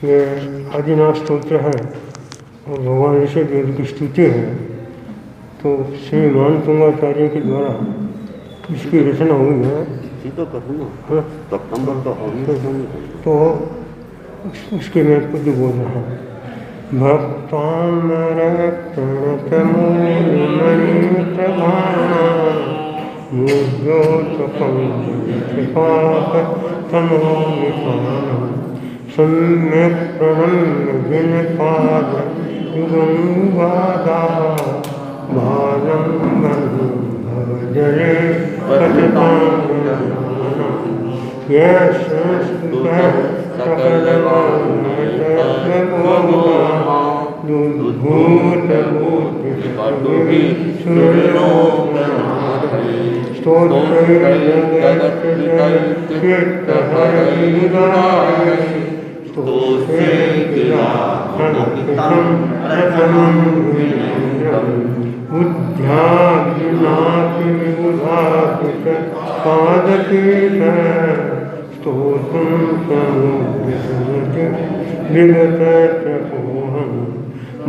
ये आदिनाथ स्तोत्र है और भगवान ऋषि देव की स्तुति है। तो श्री मानतुंगाचार्य के द्वारा इसकी रचना हुई है। तो उसके मैं खुद बोल रहा हूँ। भक्तामरप्रणतमूलमणिप्रभाणा मुद्योतपङ्कजकृपाकतमोनिपाणम् सम्यक् प्रणम्य जिनपादयुगं वादा बालं बन्धु भवजले पतिताङ्गनानां ये संस्कृतः सकलमानसत्वबोधा दुर्भूतभूतिकटुभिः स्तोत्रैर्जगच्चित्तहरैर्विदाय स्तोत्रे गिराहनकृतं प्रथमं वीरेन्द्रम् बुद्ध्याग्निनाथिविबुधाकृतपादपीठः स्तोत्रं समुद्रसुमति विगतचकोऽहम्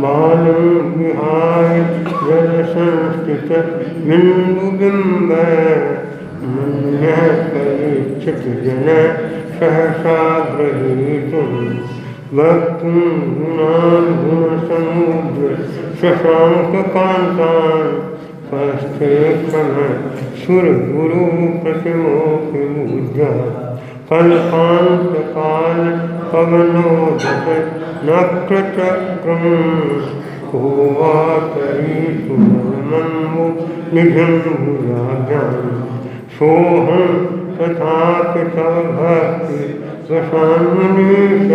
बालं विहाय जलसंस्थितबिन्दुबिम्ब मन्यः परिचितजन सहसा ग्रहीतुं वक्तुं गुणान् गुणसमुद्र शशाङ्ककान्तान् स्वस्थे क्रम सुरगुरु प्रतिमोऽभिमुद्य कल्पान्तकाल पवनोदक नक्रचक्रं कोवातरीतुमन्मो निधिं भुजाभ्यां सोऽहं तथापि तव भक्ति वशान्मुनीश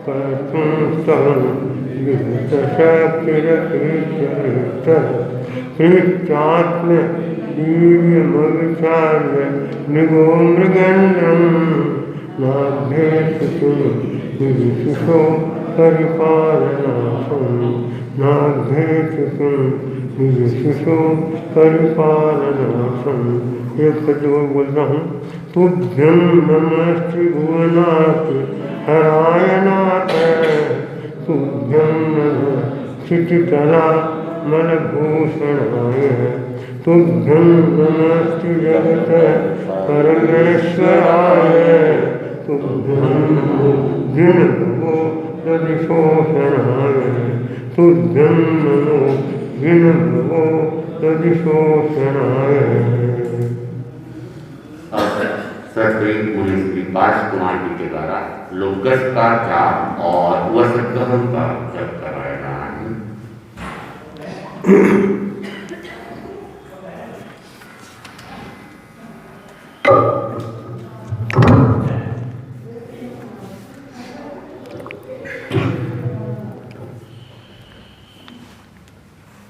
कर्तुं स्तवं विगतशक्तिरतीत्यर्थ प्रीत्यात्म वीर्यमविचार्य मृगो मृगेन्द्रं नाभ्येतुं विशिशो परिपालनार्थं नाभ्येतुं विशिशो परिपालनार्थं। एक शब्द और बोलता हूँ। तुभ्यं नमः त्रिभुवनाथ हराय नाथ तुभ्यं नमः क्षितितला मलभूषणाय तुभ्यं नमस्ते जगत परमेश्वराय तुभ्यं नमो जिनभवो तदिशोषणाय तुभ्यं नमो जिनभवो तदिशोषणाय। पुलिस विकास कुमार जी के द्वारा लोकस का जाप और वसतगहन का जप कराया जा रहा है।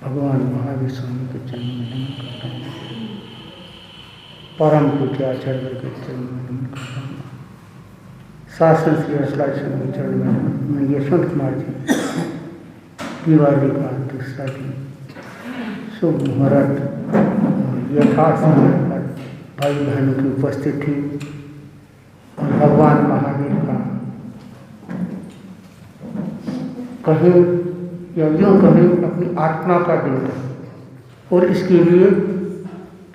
भगवान महावीर स्वामी के चरण में नमन करता हूँ। परम पूज्य आचार्य वर्ग के चरण में नमन करता हूँ। शासन श्री असलाय स्वामी के चरण में मैं यशवंत कुमार जी दिवाली का दूसरा दिन शुभ मुहूर्त यथासमय पर भाई बहनों की उपस्थिति और भगवान महावीर का कहीं या यूँ कहीं अपनी आत्मा का दिन है और इसके लिए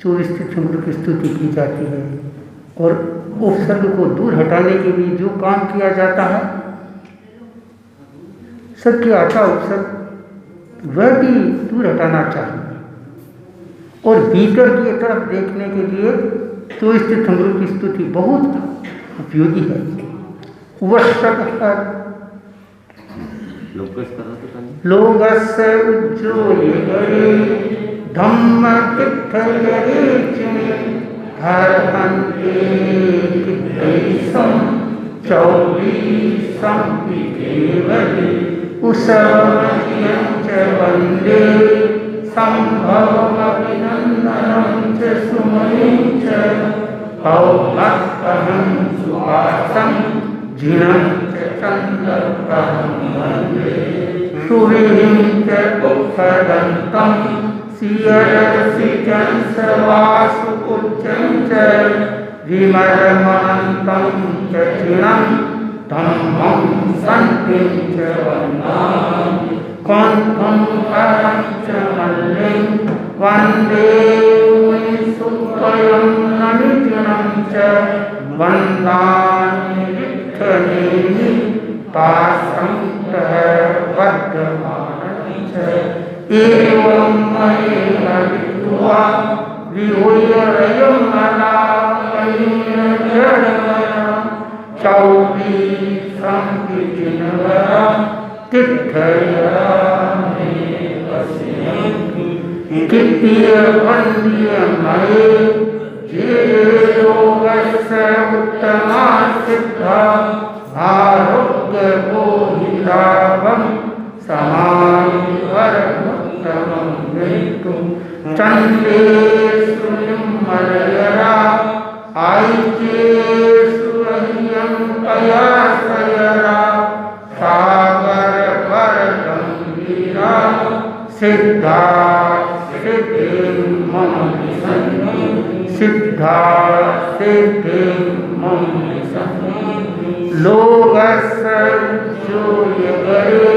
24 तीर्थंकरों की स्तुति की जाती है और उपसर्ग को दूर हटाने के लिए जो काम किया जाता है सबके आता उपसर्ग वह भी दूर हटाना चाहिए और भीतर की तरफ देखने के लिए 24 तीर्थंकरों की स्तुति बहुत उपयोगी है। लोगस्य उज्जोयगरे धम्मतीर्थगरे हरहन्ते कित्तैसं चौबीसं विकेवले उषवमयं च वन्दे सम्भवमभिनन्दनं च सुमयं च पौभक्तहं सुवासं जिनं च चन्द्रप्रभं वन्दे सुविहिं च औषधन्तं सियरसिजं सवासुपुत्रं च विमर्मन्तं च चिणं धम्मं स शान्तिं च वन्दामि कण्ठं करं च मल्लिं वन्दे मुनिसुतयं नमिजुनं च वन्दामि विठ्ठलेन पाशं वर्धमानं च एवं मयेन विद्वा विहुयरयमलापयेन जडमया चौबीसं विजिनवरा तिष्ठयामि पश्यन्तु कित्तियवन्द्यमये ये योगस्य उत्तमा सिद्धा आरोग्यबोधिलाभं समाधिवरमुत्तमं वेत्तुं चन्द्रेषु निर्मलयरा आयिजेषु ह्यं कयासयरा सागरवरगम्भीरा सिद्धा सिद्धिं मम विशन्ति सिद्धा सिद्धिं मम विशन्ति लोकस्य जोयगरे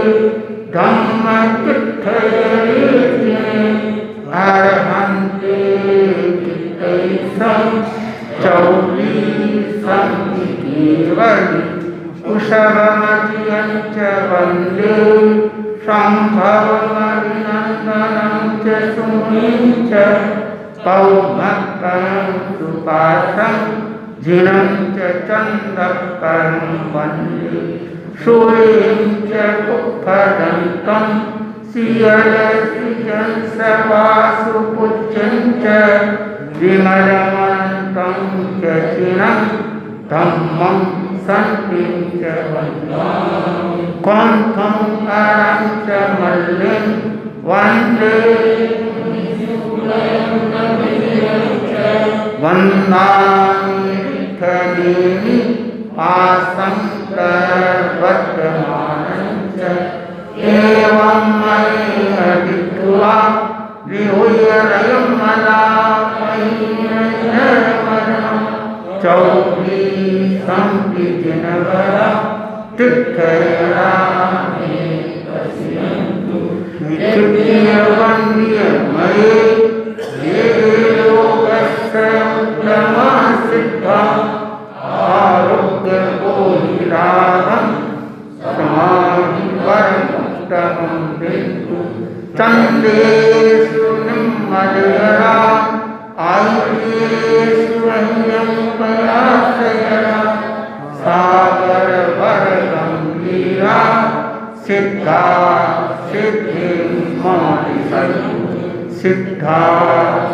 धम्मतीर्थयेति अर्हन्ते चित्तैषं चौबीसं केवलि कुशलमतिं च वन्दे सम्भवमभिनन्दनं च सुमुनिं च पौमकरं सुपाशं जिनं च चन्दकरं वन्दे सूर्यं च कुप्पदन्तं सियलसिजं सवासुपूज्यं च विमलमन्तं च चिनं धम्मं सन्तिं च वन्दामि कण्ठं करं च मल्लिं वन्दे वन्दामि विठ्ठलेन पाशं वर्धमानं च एवं मयेन विद्वा विहुयरयमलापयेन जडमया चौबीसं विजिनवरा तिष्ठयामि पश्यन्तु कित्तियवन्द्यमये ये योगस्य उत्तमा सिद्धा आरोग्यबोधिलाभं समाधिवरमुत्तमं वेत्तुं चन्द्रेषु निर्मलयरा आयिजेषु ह्यं कयासयरा सागरवरगम्भीरा सिद्धा सिद्धिं मम विशन्ति सिद्धा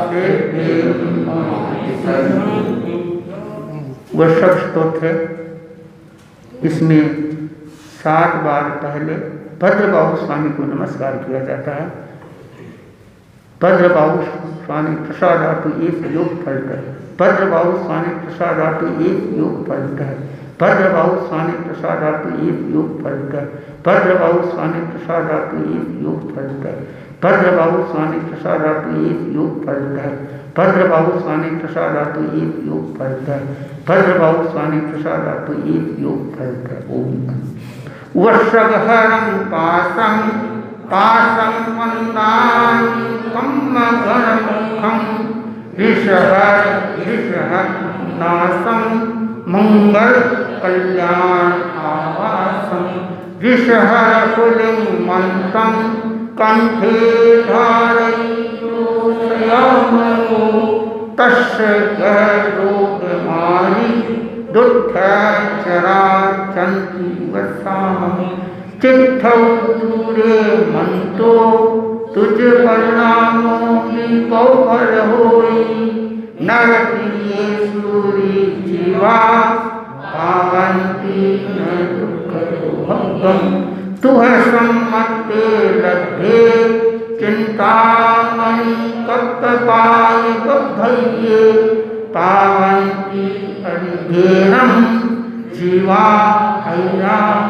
सिद्धिं मम विशन्ति। वह सब स्तोत्र है। इसमें 7 बार पहले भद्रबाहु स्वामी को नमस्कार किया जाता है। भद्रबाहु स्वामी प्रसादातु एक योग फलता है। भद्रबाहु स्वामी प्रसादातु एक योग फलता है। भद्रबाहु स्वामी प्रसादातु एक योग फलता है। भद्रबाहु स्वामी प्रसादातु एक योग फलता है। भद्रबाहु स्वामी प्रसादातु एक योग फलता है। भद्रबाहु स्वामी प्रसादातु एक योग फलता है। भद्रबाहु स्वामी प्रसादातु एक योग फलता है। ओम वर्षगहरं पाशं पाशं वन्दामि कम्मगणमुखं ऋषहनाशं मङ्गलकल्याणावासं ऋषहकुलिं मन्तं कण्ठे धारयितुं तस्य रोगमारी दुःखचराचन्ति वसामि चित्तौ दूरे मंतो तुझ परिणामो विपौर होई नरकीये सूरी जीवा पावन्ति न दुःखरोहं तुह सम्मते लब्धे चिंतामणि कप्पाय कब्धये पावन्ति अरिघेरं जीवा हैराम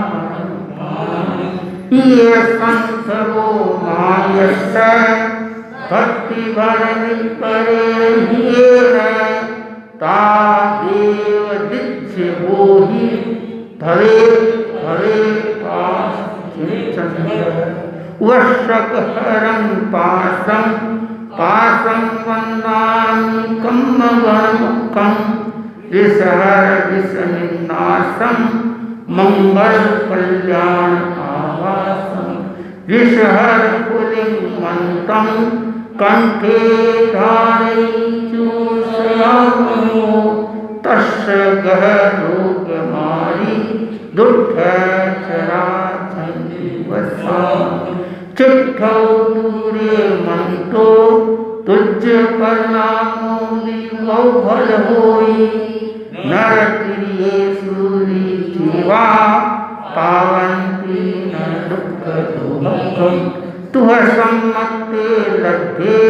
ये संसरो मायस्य भक्ति भरनि परे हियेन तादेव दिच्छ बोहि भवे भवे वशकहरं पाशं पाशं वन्दामि कम्मगणमुखं विषहर विषनिन्नासं मंगलकल्याण आवासं विषहर पुलिंगमन्तं कंठे धारयितुसयामो तस्य गहरोगमारी दुर्धचराचन्द्रिवसा चिट्ठौ दूरे मंतो तुझ परिणामो दिवौ भल होई नर प्रिये सूरी जीवा पावन्ति न दुख दुःखम तुह सम्मते लब्धे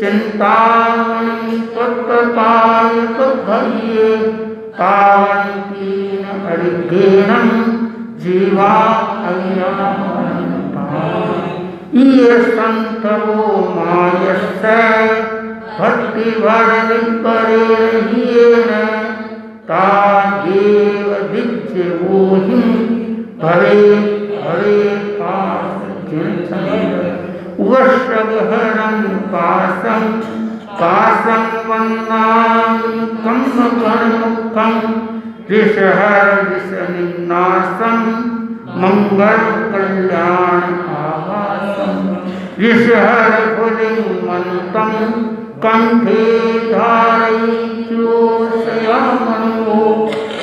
चिंतामणि तत्पाय तद्भये पावन्ति न अरिघेणं जीवा ये संतवो मायस्य भक्तिभरनिपरेण तादेव दिज्यवोहिं भवे भवे वशगहरं पाशं पाशं वन्दामि कम्मगणमुखं विषहर विषनिन्नासं मंगलकल्याण आवासं विषहर पुलिंगमन्तं कंठे धारयितुसयामो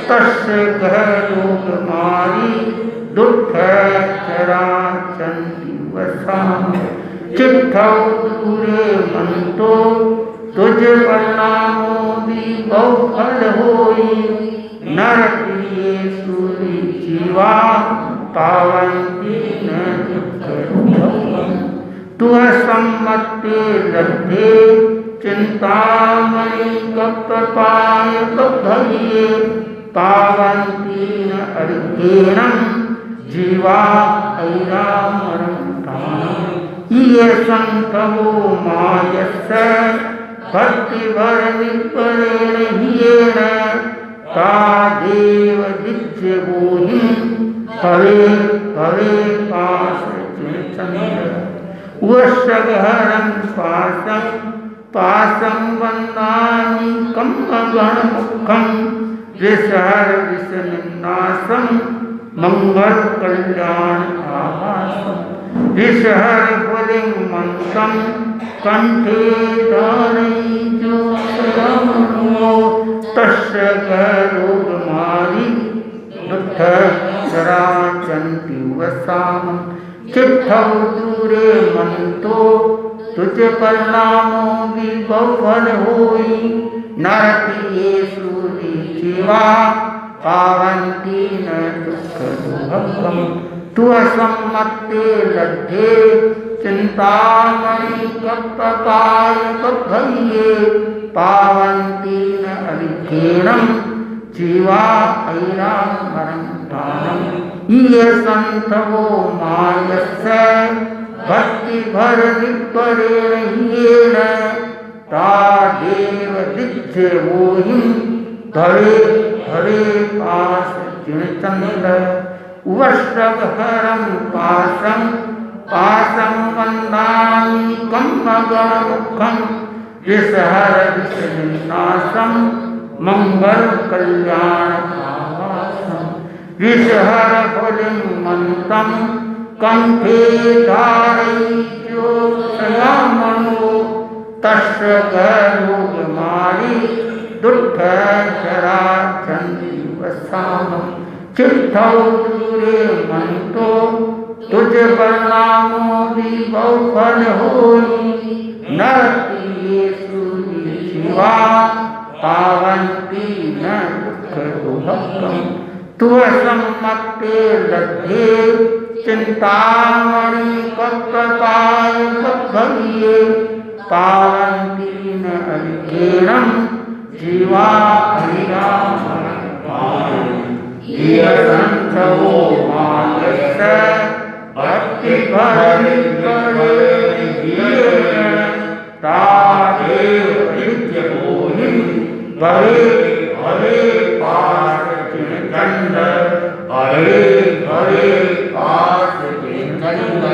तस्य गहरोगमारी दुर्धचराचन्द्रिवसा चिट्ठौ दूरे मंतो तुझ परिणामो दिवौ फल होई नर प्रिये सूरी जीवा पावन्ति न दुःख दुःखम तुह सम्मते लब्धे चिंतामणि कप्पपाय तद्भये पावन्ति न अरिघेणं जीवा ऐरामरं ये संतवो मायस्य भक्तिभरनिपरेण तादेव दिज्यवोहिं भवे भवे पाशचन्द्र वशगहरं पाशं पाशं वन्दामि कम्मगणमुखं विषहर विषनिन्नासं मंगलकल्याण आवासं विषहर पुलिंगमन्तं कंठे धारयितुसयामो तस्य गहरोगमारी दुर्धचराचन्द्रिवसा चिट्ठौ दूरे मंतो तुझ परिणामो दिवौ फल होई नर प्रिये सूरी जीवा पावन्ति न दुःख दुःखम तुह सम्मते लब्धे चिंतामणि कप्पपाय तद्भये पावन्ति न अरिघेणं जीवा ऐरामरं दानं ये संतवो मायस्य भक्तिभरनिपरेण तादेव दिज्यवोहिं भवे भवे पाशचन्द्र वशगहरं पाशं पाशं वन्दामि कम्मगणमुखं विषहर विषनिन्नासं मंगलकल्याण आवासं विषहर पुलिंगमन्तं कंठे धारयितुसयामो तस्य गहरोगमारी दुर्धचराचन्द्रिवसा चिट्ठौ दूरे मंतो तुझ परिणामो दिवौ फल होई नर प्रिये सूरी जीवा पावन्ति न दुःख दुःखम तुह सम्मते लब्धे चिंतामणि कप्पपाय तद्भये पावन्ति न अरिघेणं जीवा ऐरामरं ये संतवो मायस्य भक्तिभरनिपरेण तादेव दिज्यवोहिं भवे भवे पाशचन्द्र भवे भवे पाशचन्द्र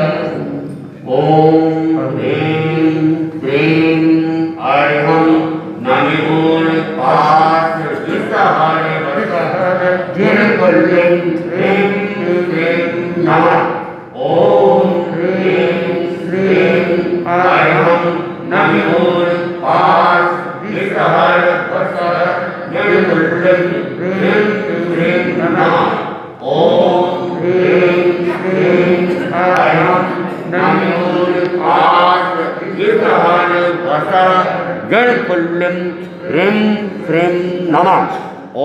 ओम ह्रीं श्रीं ऐं नमो पास विसहर वसर जणकुल्लं ह्रीं श्रीं नमः। ओम ह्रीं श्रीं ऐं नमो पास विसहर वसर जणकुल्लं ह्रीं श्रीं नमः।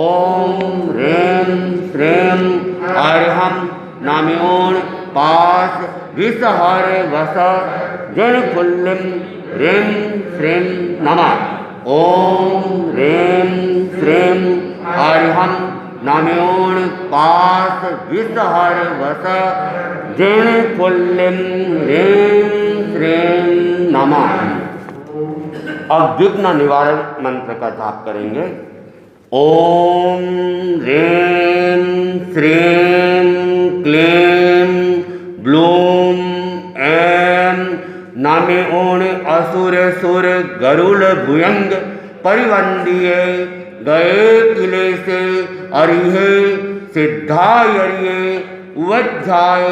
ओम ह्रीं श्रीं ऐं नमो पास विसहर वसर जणकुल्लं ह्रीं श्रीं नमः। ओम ह्रीं श्रीं ऐं नमो पास विसहर वसर जणकुल्लं ह्रीं श्रीं नमः। अब विघ्न निवारण मंत्र का जाप करेंगे। ओम ह्रीं श्रीं क्लीं ब्लूं ऐं नमो असुर सुर गरुड़ भुयंग परिवंदिये गए किले से अरिहे सिद्धायरिये उवज्जाय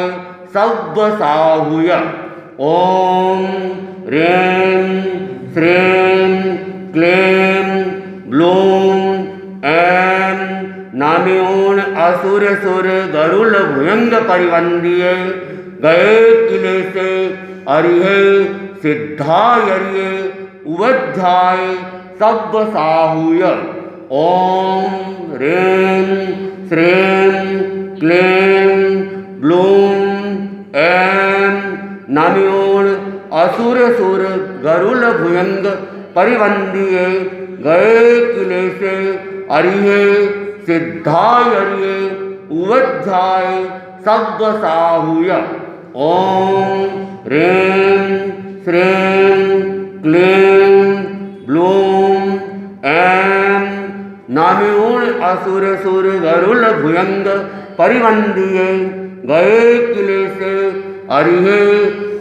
सव्वसाहुय। ओम ह्रीं श्रीं क्लीं ब्लूं ऐं नमो असुर सुर गरुड़ भुयंग परिवंदिये गए किले से अरिहे सिद्धायरिये उवज्जाय सव्वसाहुय। ओम ह्रीं श्रीं क्लीं ब्लूं ऐं नमो असुर सुर गरुड़ भुयंग परिवंदिये गए किले से अरिहे सिद्धायरिये उवज्जाय सव्वसाहुय। ओम ह्रीं श्रीं क्लीं ब्लूं ऐं नमो असुर सुर गरुड़ भुयंग परिवंदिये गए किले से अरिहे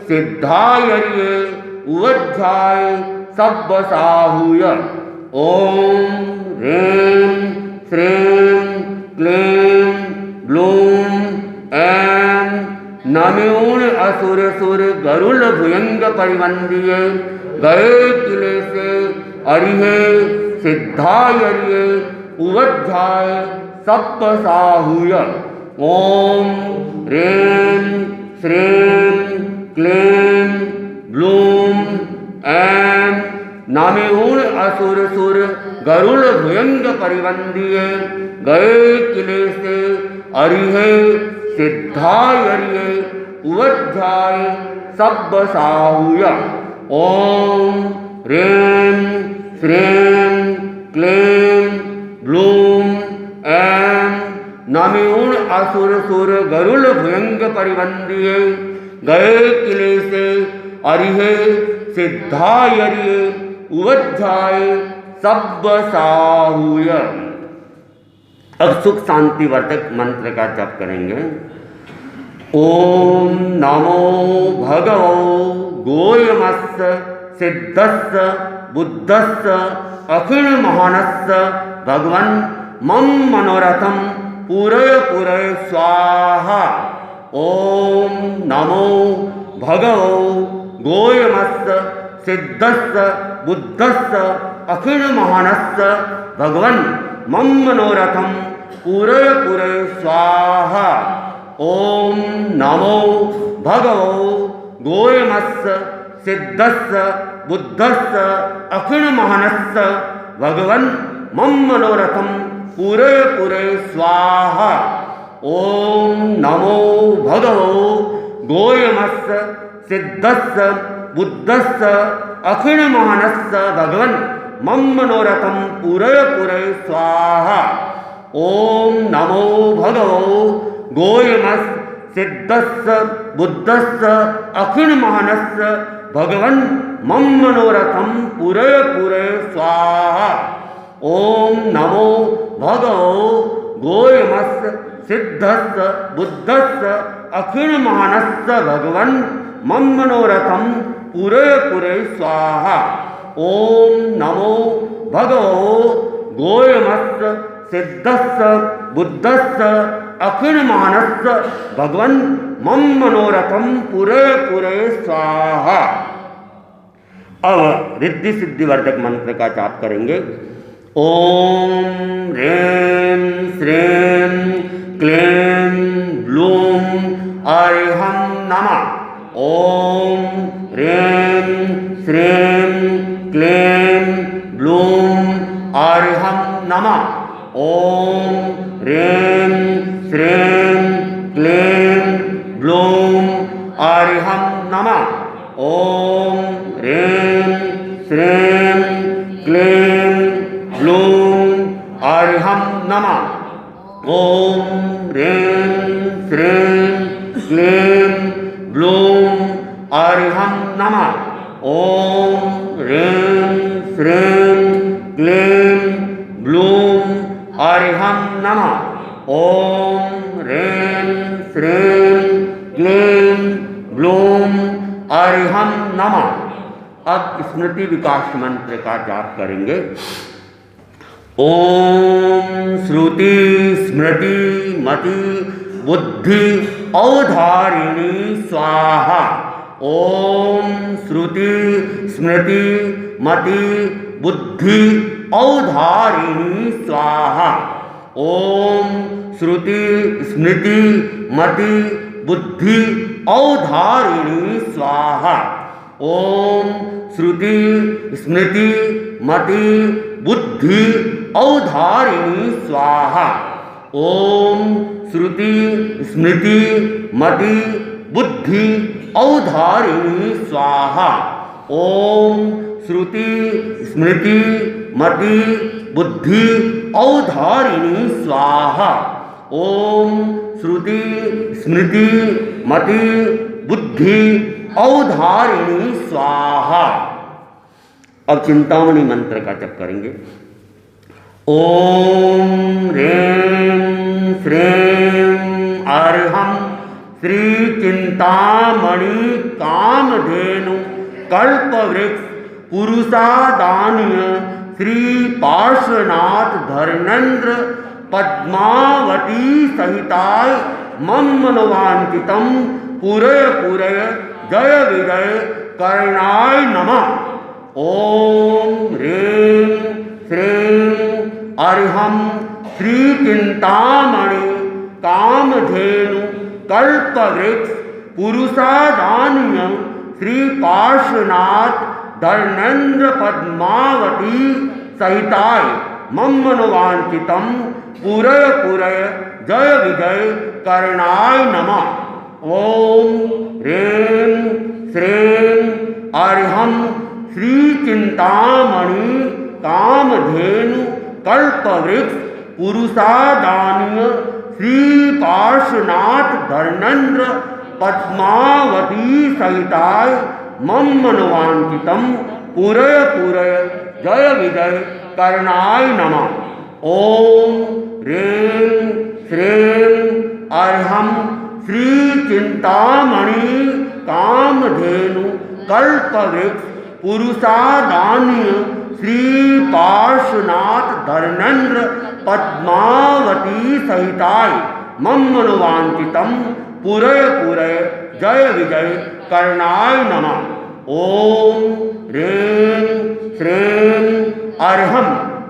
सिद्धायरिये उवज्जाय सव्वसाहुय। ओम ह्रीं श्रीं क्लीं ब्लूं ऐं नमो असुर सुर गरुड़ भुयंग परिवंदिये गए किले से अरिहे सिद्धायरिये उवज्जाय सव्वसाहुय। ओम ह्रीं श्रीं क्लीं ब्लूं ऐं नमो असुर सुर गरुड़ भुयंग परिवंदिये गए किले से अरिहे सिद्धायरिये उवज्जाय सव्वसाहुय। ओम ह्रीं श्रीं क्लीं ब्लूं ऐं नमो असुर सुर गरुड़ भुयंग परिवंदिये गए किले से अरिहे सिद्धायरिये उवज्जाय सव्वसाहुय। अब सुख शांति वर्धक मंत्र का जप करेंगे। ओम नमो भगवो गोयमस्य सिद्धस्य बुद्धस्य अखिल महानस्य भगवन् मम मनोरथं पूरय पूरय स्वाहा। ओम नमो भगवो गोयमस्य सिद्धस्य बुद्धस्य अखिल महानस्य भगवन् मम मनोरथं पूरय पूरय स्वाहा। ओम नमो भगवो गोयमस्य सिद्धस्य बुद्धस्य अखिल महानस्य भगवन् मम मनोरथं पूरय पूरय स्वाहा। ओम नमो भगवो गोयमस्य सिद्धस्य बुद्धस्य अखिल महानस्य भगवन् मम मनोरथं पूरय पूरय स्वाहा। ओम नमो भगवो गोयमस्य सिद्धस्य बुद्धस्य अखिल महानस्य भगवन् मम मनोरथं पूरय पूरय स्वाहा। ओम नमो भगवो गोयमस्य सिद्धस्य बुद्धस्य अखिल महानस्य भगवन् मम मनोरथं पूरय पूरय स्वाहा। ओम नमो भगवो गोयमस्य सिद्धस्य बुद्धस्य अखिल महानस्य भगवन् मम मनोरथम पुरय पुरय स्वाहा। अब रिद्धि सिद्धि वर्धक मंत्र का जाप करेंगे। ओम ह्रीं श्रीं क्लीं ब्लूं अर्हं नमः। ओम ह्रीं श्रीं क्लीं ब्लूं अर्हं नमः। ओम ह्रीं श्रीं क्लीं ब्लूं अर्हं नमः। ओम ह्रीं श्रीं क्लीं ब्लूं अर्हं नमः। ओम ह्रीं श्रीं क्लीं ब्लूं अर्हं नमः। ओम ह्रीं श्रीं क्लीं ब्लूं अर्हं नमः। ओम ह्रीं श्रीं क्लीं ब्लूं अर्हं नमः। अब स्मृति विकास मंत्र का जाप करेंगे। ओम श्रुति स्मृति मति बुद्धि औधारिणी स्वाहा। ओम श्रुति स्मृति मति बुद्धि औधारिणी स्वाहा। ओम श्रुति स्मृति मति बुद्धि औधारिणी स्वाहा। ओम श्रुति स्मृति मति बुद्धि औधारिणी स्वाहा। ओम श्रुति स्मृति मति बुद्धि औधारिणी स्वाहा। ओम श्रुति स्मृति मति बुद्धि औधारिणी स्वाहा। ओम श्रुति स्मृति मति बुद्धि औधारिणी स्वाहा। अब चिंतामणि मंत्र का जप करेंगे। ओम ह्रीं श्रीं अर्हं श्री चिंतामणि कामधेनु कल्पवृक्ष पुरुषादान्य श्री पार्श्वनाथ धर्मेन्द्र पद्मावती सहिताय मम मनोवांछितं पुरय पुरय जय विजय कर्णाय नमः। ओम ह्रीं श्रीं अर्हं श्री चिंतामणि कामधेनु कल्पवृक्ष पुरुषादान्य श्री पार्श्वनाथ धर्मेन्द्र पद्मावती सहिताय मम मनोवांछितं पुरय पुरय जय विजय कर्णाय नमः। ओम ह्रीं श्रीं अर्हं श्री चिंतामणि कामधेनु कल्पवृक्ष पुरुषादान्य श्री पार्श्वनाथ धर्मेन्द्र पद्मावती सहिताय मम मनोवांछितं पुरय पुरय जय विजय कर्णाय नमः। ओम ह्रीं श्रीं अर्हं श्री चिंतामणि कामधेनु कल्पवृक्ष पुरुषादान्य श्री पार्श्वनाथ धर्मेन्द्र पद्मावती सहिताय मम मनोवांछितं पुरय पुरय जय विजय कर्णाय नमः। ओम ह्रीं श्रीं अर्हं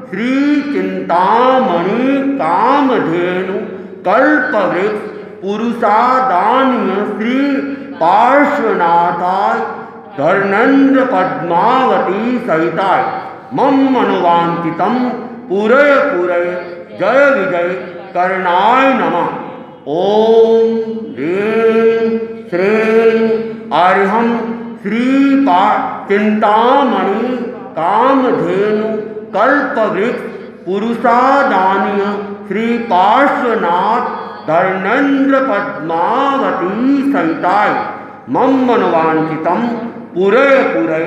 श्री चिंतामणि कामधेनु कल्पवृक्ष पुरुषादान्य श्री पार्श्वनाथाय धर्मेन्द्र पद्मावती सहिताय मम मनोवांछितं पुरय पुरय जय विजय कर्णाय नमः। ओम ह्रीं श्रीं अर्हं श्री चिंतामणि कामधेनु कल्पवृक्ष पुरुषादान्य श्री पार्श्वनाथ धर्मेन्द्र पद्मावती सहिताय मम मनोवांछितं पुरय पुरय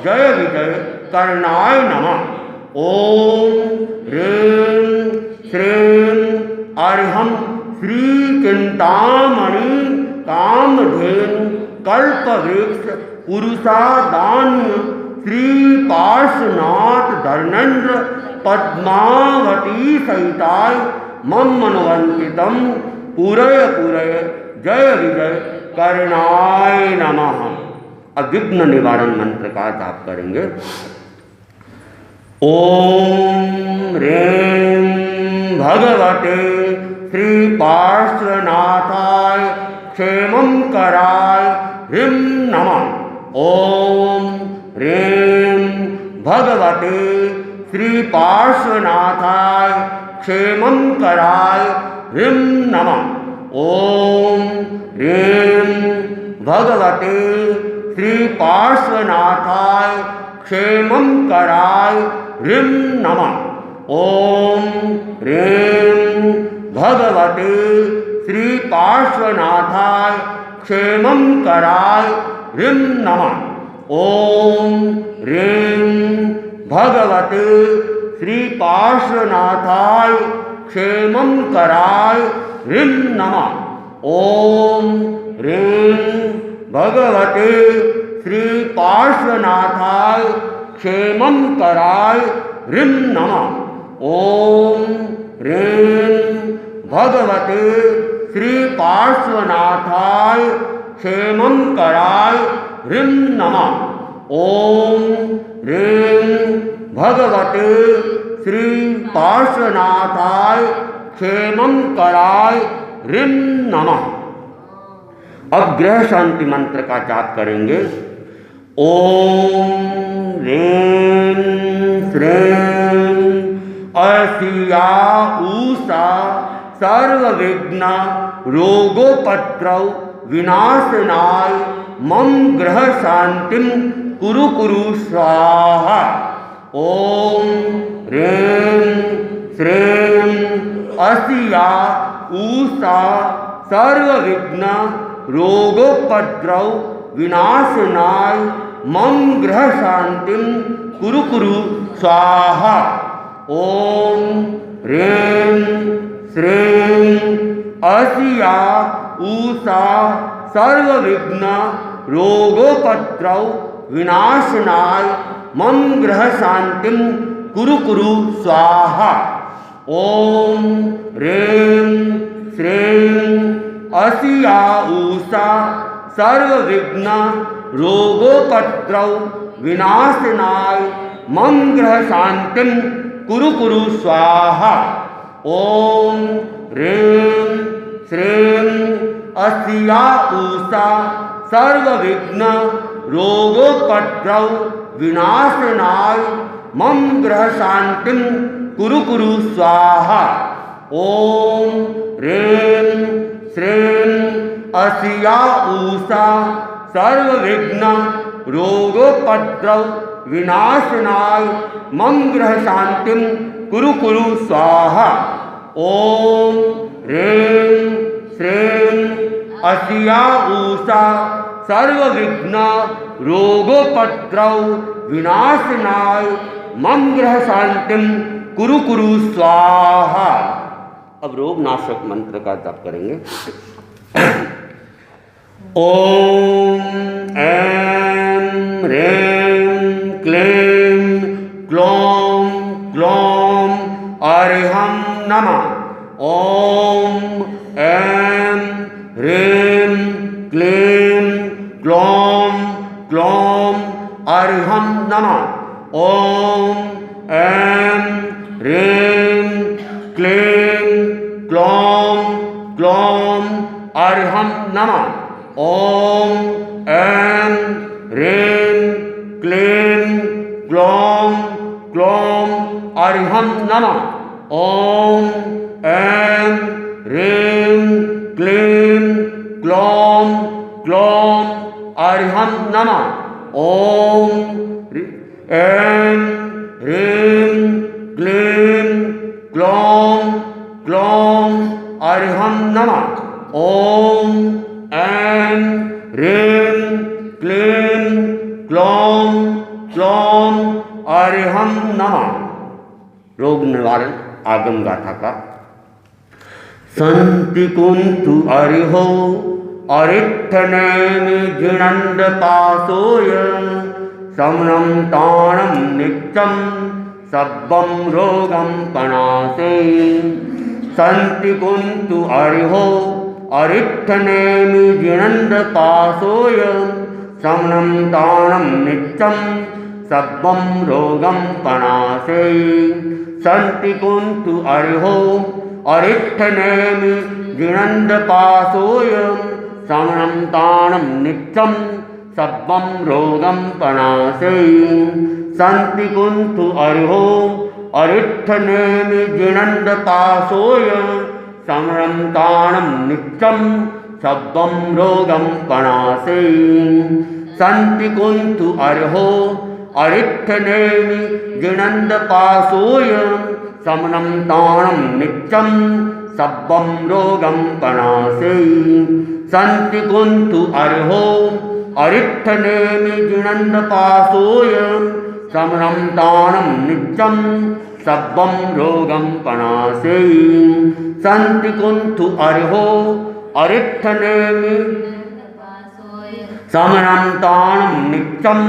जय विजय कर्णाय नमः। ओम ह्रीं श्रीं अर्हं श्री चिंतामणि कामधेनु कल्पवृक्ष पुरुषादान्य श्री पार्श्वनाथ धर्मेन्द्र पद्मावती सहिताय मम मनोवांछितं पुरय पुरय जय विजय करणाय नमः। अब विघ्न निवारण मंत्र का जाप करेंगे। ओम ह्रीं भगवते श्री पार्श्वनाथाय क्षेमं कराय ह्रीं नमः। ओम ह्रीं भगवते श्री पार्श्वनाथाय क्षेमं कराय ह्रीं नमः। ओम ह्रीं भगवते श्री पार्श्वनाथाय क्षेमं कराय ह्रीं नमः। ओम ह्रीं भगवते श्री पार्श्वनाथाय क्षेमं कराय ह्रीं नमः। ओम ह्रीं भगवते श्री पार्श्वनाथाय क्षेमं कराय ह्रीं नमः। ओम ह्रीं भगवते श्री पार्श्वनाथाय क्षेमं कराय ह्रीं नमः। ओम ह्रीं भगवते श्री पार्श्वनाथाय क्षेमं कराय ह्रीं नमः। ओम ह्रीं भगवते श्री पार्श्वनाथाय क्षेमं कराय ह्रीं नमः। अब ग्रह शांति मंत्र का जाप करेंगे। ओम ह्रीं श्रीं असिया ऊषा सर्वविघ्न रोगोपद्रव विनाशनाय मम ग्रह शांतिं कुरु कुरु स्वाहा। ओम ह्रीं श्रीं असिया ऊषा सर्वविघ्न रोगोपद्रव विनाशनाय मम ग्रह शांतिं कुरु कुरु स्वाहा। ओम ह्रीं श्रीं असिया ऊषा सर्वविघ्न रोगोपद्रव विनाशनाय मम ग्रह शांतिं कुरु कुरु स्वाहा। ओम ह्रीं श्रीं असिया ऊषा सर्वविघ्न रोगोपद्रव विनाशनाय मम ग्रह शांतिं कुरु कुरु स्वाहा। ओम ह्रीं श्रीं असिया ऊषा सर्वविघ्न रोगोपद्रव विनाशनाय मम ग्रह शांतिं कुरु कुरु स्वाहा। ओम ह्रीं श्रीं असिया ऊषा सर्वविघ्न रोगोपद्रव विनाशनाय मम ग्रह शांतिं कुरु कुरु स्वाहा। ओम ह्रीं श्रीं असिया ऊषा सर्वविघ्न रोगोपद्रव विनाशनाय मम ग्रह शांतिं कुरु कुरु स्वाहा। अब रोग नाशक मंत्र का जाप करेंगे। ओम ऐं ह्रीं क्लीं ग्लौं ग्लौं अर्हं नमः। ओम ऐं ह्रीं क्लीं ग्लौं ग्लौं अर्हं नमः। ओम ऐं ह्रीं क्लीं ग्लौं ग्लौं अर्हं नमः। ओम ऐं ह्रीं क्लीं ग्लौं ग्लौं अर्हं नमः। ओम ऐं ह्रीं क्लीं ग्लौं ग्लौं अर्हं नमः। ओम ऐं ह्रीं क्लीं ग्लौं ग्लौं अर्हं नमः। ओम ऐं ह्रीं क्लीं ग्लौं ग्लौं अर्हं नमः। रोग निवारण आगम गाथा का। संति कुंतु अरिहो अरित्थनेन जिनंद पासोय समनं ताणं नित्यं सब्बं रोगं पनासे। संति कुंतु अरिहो अरित्थनेमि जिनन्दपाशोय समनं तानं नित्यं सब्बं रोगं पणासेयि सन्ति कुन्तु अरिहो अरित्थनेमि जिनन्दपाशोय समनं तानं नित्यं सब्बं रोगं पणासेयि सन्ति कुन्तु अरिहो अरित्थनेमि जिनन्दपाशोय समनं तानं नित्यं सब्बं रोगं पणासेयि सन्ति कुन्तु अरिहो अरित्थनेमि जिनन्दपाशोय समनं तानं नित्यं सब्बं रोगं पणासेयि सन्ति कुन्तु अरिहो अरित्थनेमि जिनन्दपाशोय समनं तानं नित्यं सब्बं रोगं पणासेयि सन्ति कुन्तु अरिहो अरित्थनेमि समनं तानं नित्यं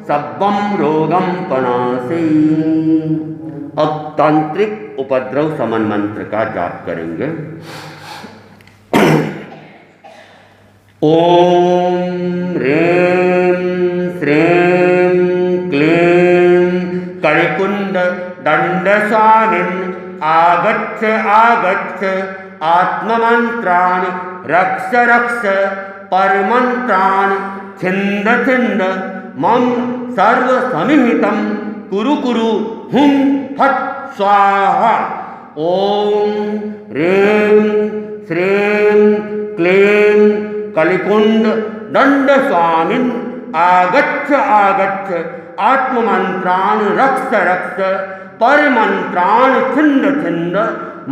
सब्बं रोगं पणासेयि। अब तांत्रिक उपद्रव समन मंत्र का जाप करेंगे। ओम ह्रीं श्रीं क्लीं कलिकुंड दंडसानिन् आगच्छ आगच्छ आत्ममन्त्राणि रक्ष रक्ष परमन्त्राणि छिन्द छिन्द मम सर्वसमिहितं कुरु कुरु हुं फट् स्वाहा। ओम ह्रीं श्रीं क्लीं कलिकुंड दंडस्वामिन् आगच्छ आगच्छ आत्ममन्त्राणि रक्ष रक्ष परमन्त्राणि छिन्द छिन्द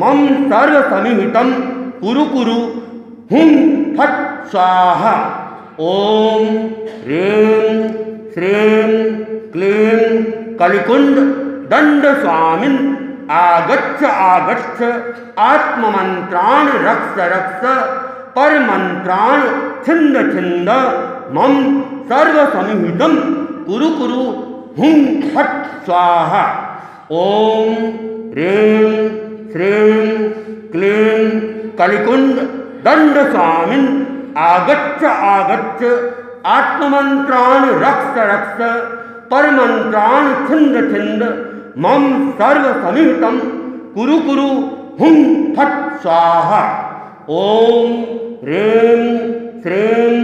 मम सर्वसमिहितं कुरु कुरु हुं फट् स्वाहा। ओम ह्रीं श्रीं क्लीं कलिकुंड दंडस्वामिन् आगच्छ आगच्छ आत्ममन्त्राणि रक्ष रक्ष परमन्त्राणि छिन्द छिन्द मम सर्वसमिहितं कुरु कुरु हुं फट् स्वाहा। ओम ह्रीं श्रीं क्लीं कलिकुंड दंडस्वामिन् आगच्छ आगच्छ आत्ममन्त्राणि रक्ष रक्ष परमन्त्राणि छिन्द छिन्द मम सर्वसमिहितं कुरु कुरु हुं फट् स्वाहा। ओम ह्रीं श्रीं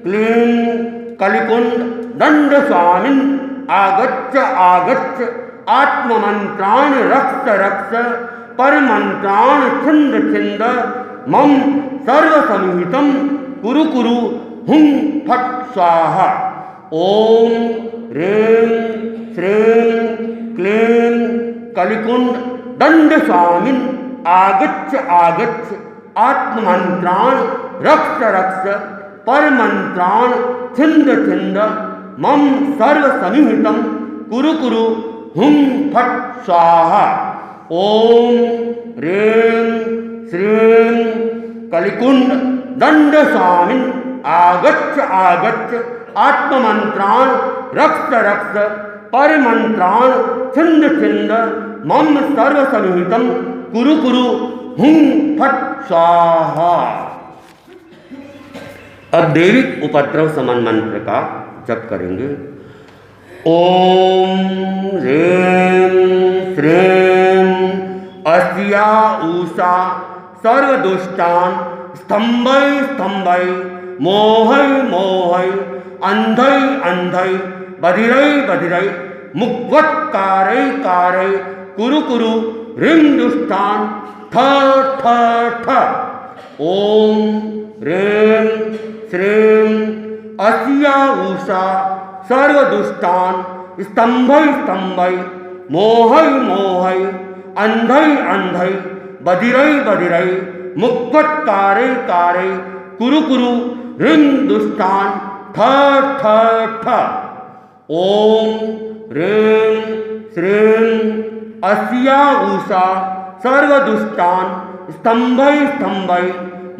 क्लीं कलिकुंड दंडस्वामिन् आगच्छ आगच्छ आत्ममन्त्राणि रक्ष रक्ष परमन्त्राणि छिन्द छिन्द मम सर्वसमिहितं कुरु कुरु हुं फट् स्वाहा। ओम ह्रीं श्रीं क्लीं कलिकुंड दंडस्वामिन् आगच्छ आगच्छ आत्ममन्त्राणि रक्ष रक्ष परमन्त्राणि छिन्द छिन्द मम सर्वसमिहितं कुरु कुरु हुं फट् स्वाहा। ओम ह्रीं श्रीं कलिकुंड दंडस्वामिन् आगच्छ आगच्छ आत्ममन्त्राणि रक्ष रक्ष परमन्त्राणि छिन्द छिन्द मम सर्वसमिहितं कुरु कुरु हुं फट् स्वाहा। अब दैविक उपद्रव समन मंत्र का जप करेंगे। ओम ह्रीं श्रीं अस्या ऊषा सर्वदुष्टान् स्तंभै स्तंभै मोहै मोहै अंधै अंधै बधिरै बधिरै मुक्वत्कारै कारै कुरु कुरु ह्रीं दुष्टान् ठ ठ ठ। ओम ह्रीं श्रीं अस्या ऊषा सर्वदुष्टान् स्तंभै स्तंभै मोहै मोहै अंधै अंधै बधिरै बधिरै मुक्वत्कारै कारै कुरु कुरु ह्रीं दुष्टान् ठ ठ ठ। ओम ह्रीं श्रीं अस्या ऊषा सर्वदुष्टान् स्तंभै स्तंभै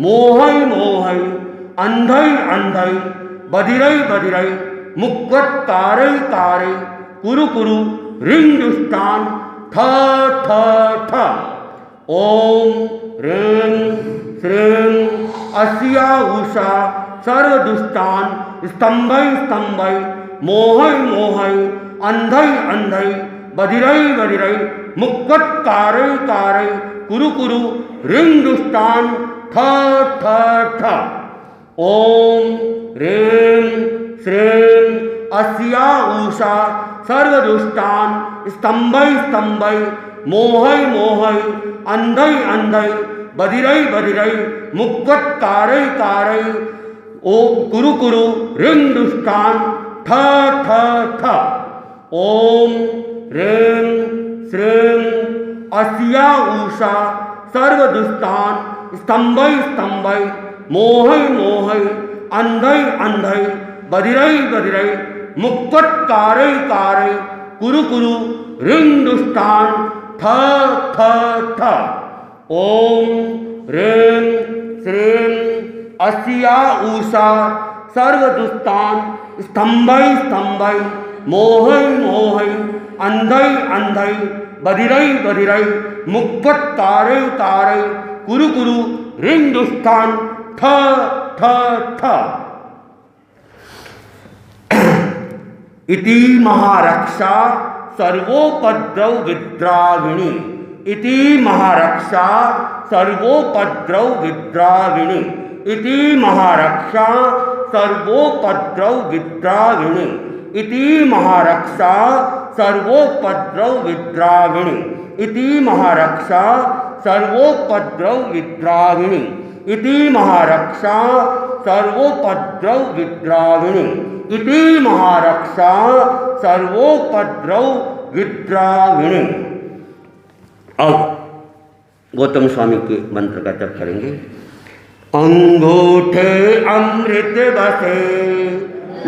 मोहै मोहै अंधै अंधै बधिरै बधिरै मुक्वत्कारै कारै कुरु कुरु ह्रीं दुष्टान् ठ ठ ठ। ओम ह्रीं श्रीं अस्या उषा सर्वदुष्टान् स्तंभै स्तंभै मोहै मोहै अंधै अंधै बधिरै बधिरै मुक्कत्कारै कारै कुरु कुरु ह्रीं दुष्टान् ठ ठ ठ। ओम ह्रीं श्रीं अस्या उषा सर्वदुष्टान् स्तंभै स्तंभै मोहै मोहै अंधै अंधै बधिरै बधिरै मुक्कत्कारै कारै ओ कुरु कुरु ह्रीं दुष्टान् ठ ठ ठ। ओम ह्रीं श्रीं अस्या उषा सर्वदुष्टान् स्तंभै स्तंभै मोहै मोहै अंधै अंधै बधिरै बधिरै मुक्कत्कारै कारै कुरु कुरु ह्रीं दुष्टान् ठ ठ ठ। ओम ह्रीं श्रीं अस्या उषा सर्वदुष्टान् स्तंभै स्तंभै मोहै मोहै अंधै अंधै बधिरै बधिरै मुक्कत्कारै कारै कुरु कुरु ह्रीं दुष्टान् ठ ठ ठ। इति महारक्षा सर्वोपद्रव विद्राविणी। इति महारक्षा सर्वोपद्रव विद्राविणी। इति महारक्षा सर्वोपद्रव विद्राविणी। इति महारक्षा सर्वोपद्रव विद्राविणी। इति महारक्षा सर्वोपद्रव विद्राविणी। इति महारक्षा सर्वोपद्रव विद्राविणी। इति महारक्षा सर्वोपद्रव विद्राविणी। अब गौतम स्वामी के मंत्र का जप करेंगे। अंगूठे अमृत बसे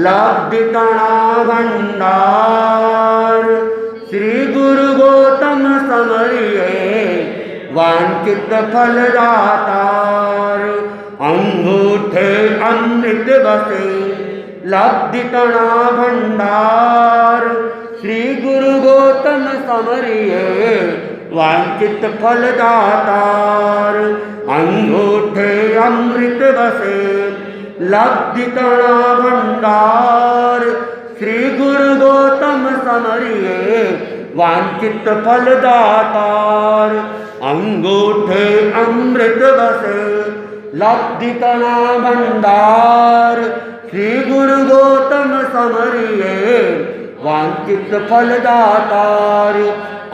लब्धि तणा भंडार श्री गुरु गौतम समरिये वांछित फल दातार। अंगूठे अमृत बसे लब्धि तणा भंडार श्री गुरु गौतम समरिये वांछित फल दातार। अंगूठे अमृत बसे लब्धि तणा भंडार श्री गुरु गौतम समरिये वांछित फल दातार। अंगूठे अमृत बसे लब्धि तणा भंडार श्री गुरु गौतम समरिये वांछित फल दातार।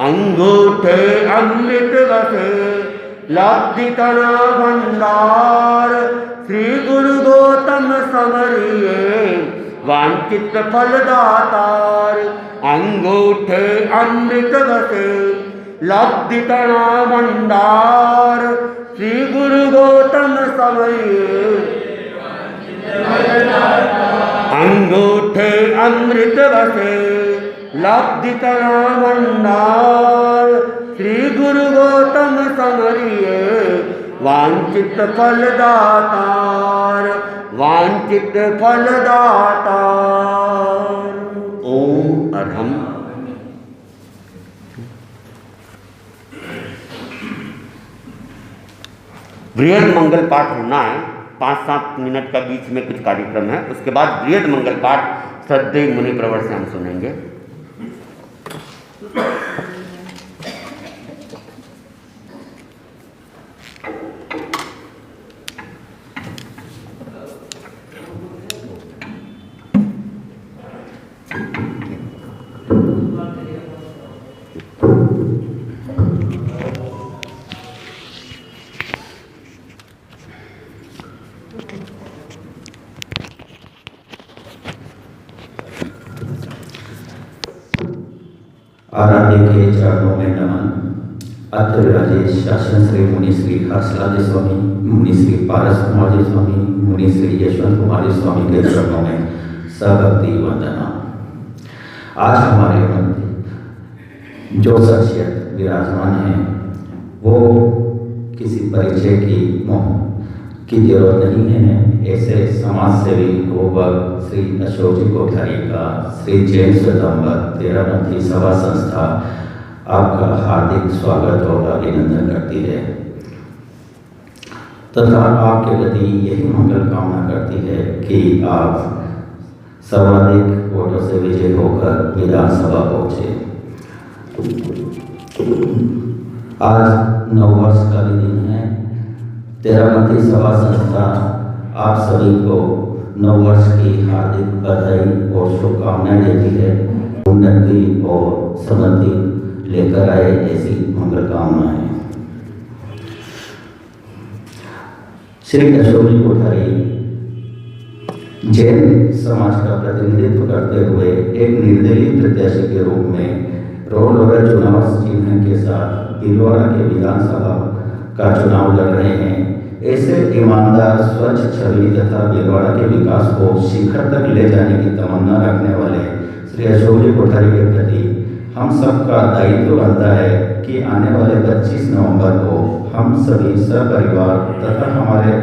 अंगूठे अमृत बसे लब्धि तणा भंडार श्री गुरु गौतम समरिये वांछित फल दातार। अंगूठे अमृत बसे लब्धि तणा भंडार श्री गुरु गौतम समरिये। अंगूठे अमृत बसे लब्धि तणा भंडार श्री गुरु गौतम समरिये वांछित फल दातार। वांछित फल दातार। ओम अरहम। बृहद मंगल पाठ होना है, 5-7 मिनट का बीच में कुछ कार्यक्रम है। उसके बाद बृहद मंगल पाठ श्रद्धेय मुनि प्रवर से हम सुनेंगे। आराध्य के चरणों में नमन। अत्र विराजे शासन श्री मुनि श्री हर्षराज स्वामी, मुनि श्री पारस कुमार जी स्वामी, मुनि श्री यशवंत कुमार जी स्वामी के चरणों में सभक्ति वंदना। आज हमारे मध्य जो शख्सियत विराजमान है वो किसी परिचय की जरूरत नहीं है। ऐसे समाज सेवी गोबर श्री अशोक जी कोठारी का श्री जैन स्वतंबर तेरापंथी सभा संस्था आपका हार्दिक स्वागत और अभिनंदन करती है। तथा आपके प्रति यही मंगल कामना करती है कि आप सर्वाधिक वोटों से विजय होकर विधानसभा पहुंचे। आज नववर्ष का भी दिन है। तेरामती सभा संस्था आप सभी को नववर्ष की हार्दिक बधाई और शुभकामनाएं देती है। उन्नति और समृद्धि लेकर आए ऐसी मंगल कामनाएं। श्री अशोक जी कोठारी जैन समाज का प्रतिनिधित्व करते हुए एक निर्दलीय प्रत्याशी के रूप में रोडोरा चुनाव चिन्ह के साथ भीलवाड़ा के विधानसभा का चुनाव लड़ रहे हैं। ऐसे ईमानदार, स्वच्छ छवि तथा भीलवाड़ा के विकास को शिखर तक ले जाने की तमन्ना रखने वाले श्री अशोक जी कोठारी के प्रति हम सबका दायित्व बनता है कि आने वाले 25 नवंबर को हम सभी सपरिवार तथा हमारे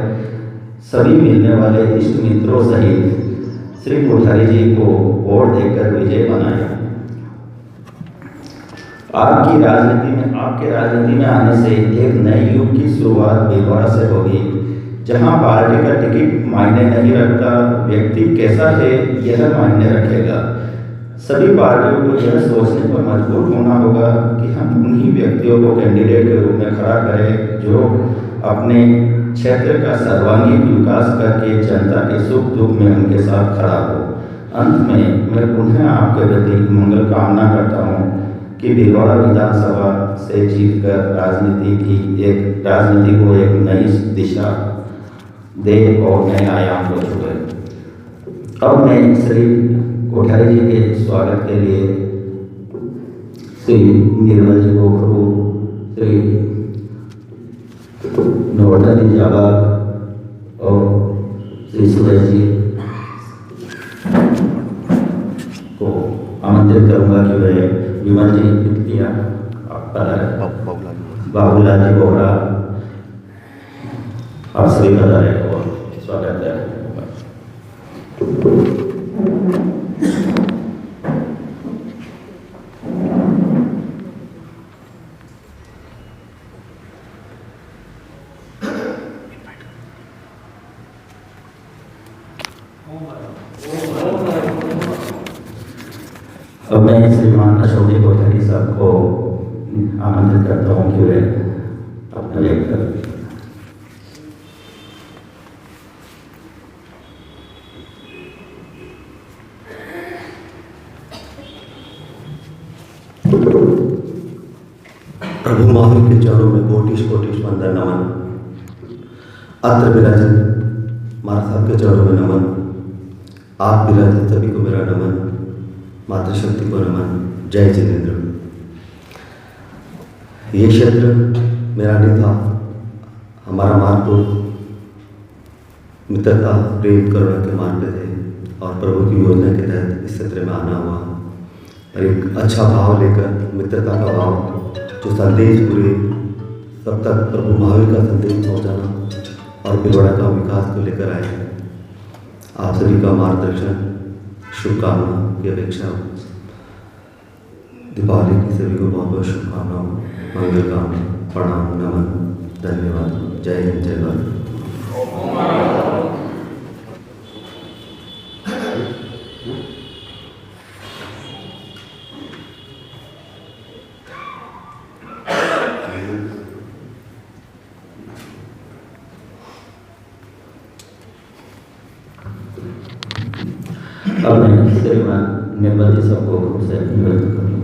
सभी मिलने वाले इष्ट मित्रों सहित श्री कोठारी जी को वोट देकर विजय बनाए। आपके राजनीति में आने से एक नए युग की शुरुआत भीलवाड़ा से होगी, जहां पार्टी का टिकट मायने नहीं रखता, व्यक्ति कैसा है यह मायने रखेगा। सभी पार्टियों को यह सोचने पर मजबूर होना होगा कि हम उन्हीं व्यक्तियों को कैंडिडेट के रूप में खड़ा करें जो अपने क्षेत्र का सर्वांगीण विकास करके जनता के सुख दुख में उनके साथ खड़ा हो। अंत में मैं पुनः आपके प्रति मंगल कामना करता हूँ कि भीलवाड़ा विधानसभा से जीतकर राजनीति को एक नई दिशा दे और नए आयाम को छुए। अब मैं श्री कोठारी जी के स्वागत के लिए श्री निर्मल जी गोखरू, श्री नवर्धन जी जाबाग और श्री सुरेश जी को आमंत्रित करूंगा कि वे विमल जी पितिया, बाबूलाल जी बोहरा, आप सभी पधारे और स्वागत है। अब मैं श्रीमान अशोक जी कोठारी साहब को आमंत्रित करता हूँ कि वे अपना व्यक्त करें। प्रभु महावीर के चरणों में कोटिश कोटिश वंदन नमन। अत्र विराजित महाराज साहब के चरणों में नमन। आप विराजित सभी को मेरा नमन। मातृशक्ति को नमन। जय जिनेन्द्र। ये क्षेत्र मेरा नहीं था, हमारा मार्ग तो मित्रता प्रेम करुणा के मार्ग पे थे और प्रभु की योजना के तहत इस क्षेत्र में आना हुआ और एक अच्छा भाव लेकर, मित्रता का भाव, जो संदेश पूरे सब तक प्रभु महावीर का संदेश पहुँचाना और भीलवाड़ा का विकास को लेकर आए। आप सभी का मार्गदर्शन, शुभकामना की अपेक्षा। दीपावली की सभी को बहुत बहुत शुभकामनाओं, मंगल कामना, प्रणाम, नमन, धन्यवाद। जय हिंद, जय भारत। अब मैं श्रीमान निर्मल जी सबको से निवेदन करूँगी।